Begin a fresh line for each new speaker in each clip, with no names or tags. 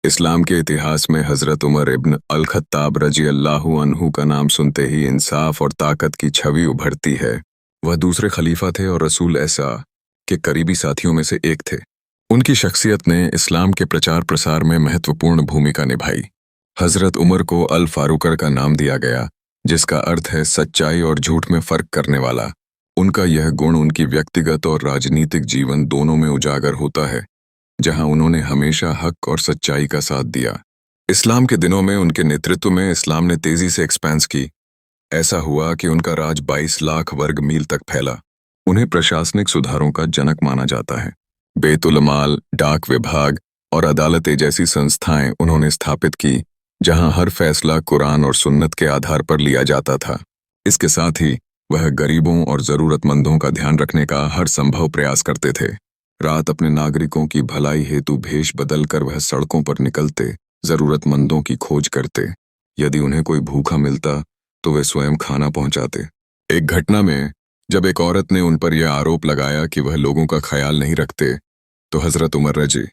इस्लाम के इतिहास में हज़रत उमर इब्न अल-खत्ताब रज़ी अल्लाहु अन्हु का नाम सुनते ही इंसाफ और ताकत की छवि उभरती है। वह दूसरे खलीफा थे और रसूल ऐसा के करीबी साथियों में से एक थे। उनकी शख्सियत ने इस्लाम के प्रचार प्रसार में महत्वपूर्ण भूमिका निभाई। हज़रत उमर को अल फारूकर का नाम दिया गया, जिसका अर्थ है सच्चाई और झूठ में फ़र्क करने वाला। उनका यह गुण उनकी व्यक्तिगत और राजनीतिक जीवन दोनों में उजागर होता है, जहां उन्होंने हमेशा हक और सच्चाई का साथ दिया। इस्लाम के दिनों में उनके नेतृत्व में इस्लाम ने तेजी से एक्सपेंस की। ऐसा हुआ कि उनका राज 22 लाख वर्ग मील तक फैला। उन्हें प्रशासनिक सुधारों का जनक माना जाता है। बैतुल माल, डाक विभाग और अदालतें जैसी संस्थाएं उन्होंने स्थापित की, जहां हर फैसला कुरान और सुन्नत के आधार पर लिया जाता था। इसके साथ ही वह गरीबों और जरूरतमंदों का ध्यान रखने का हर संभव प्रयास करते थे। रात अपने नागरिकों की भलाई हेतु भेष बदलकर वह सड़कों पर निकलते, जरूरतमंदों की खोज करते। यदि उन्हें कोई भूखा मिलता तो वे स्वयं खाना पहुंचाते। एक घटना में जब एक औरत ने उन पर यह आरोप लगाया कि वह लोगों का ख्याल नहीं रखते, तो हजरत उमर रजी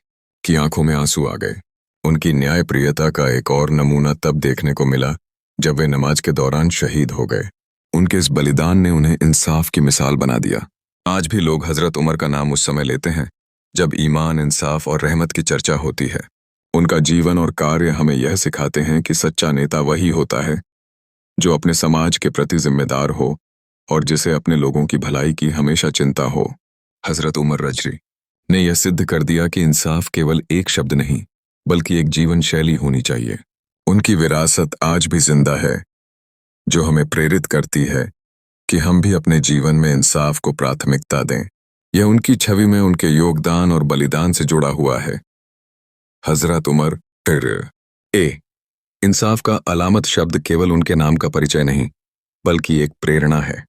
की आंखों में आंसू आ गए। उनकी न्यायप्रियता का एक और नमूना तब देखने को मिला जब वे नमाज के दौरान शहीद हो गए। उनके इस बलिदान ने उन्हें इंसाफ की मिसाल बना दिया। आज भी लोग हजरत उमर का नाम उस समय लेते हैं जब ईमान, इंसाफ और रहमत की चर्चा होती है। उनका जीवन और कार्य हमें यह सिखाते हैं कि सच्चा नेता वही होता है जो अपने समाज के प्रति जिम्मेदार हो और जिसे अपने लोगों की भलाई की हमेशा चिंता हो। हजरत उमर रजरी ने यह सिद्ध कर दिया कि इंसाफ केवल एक शब्द नहीं, बल्कि एक जीवन शैली होनी चाहिए। उनकी विरासत आज भी जिंदा है, जो हमें प्रेरित करती है कि हम भी अपने जीवन में इंसाफ को प्राथमिकता दें। यह उनकी छवि में उनके योगदान और बलिदान से जुड़ा हुआ है। हजरत उमर इंसाफ का अलामत शब्द केवल उनके नाम का परिचय नहीं, बल्कि एक प्रेरणा है।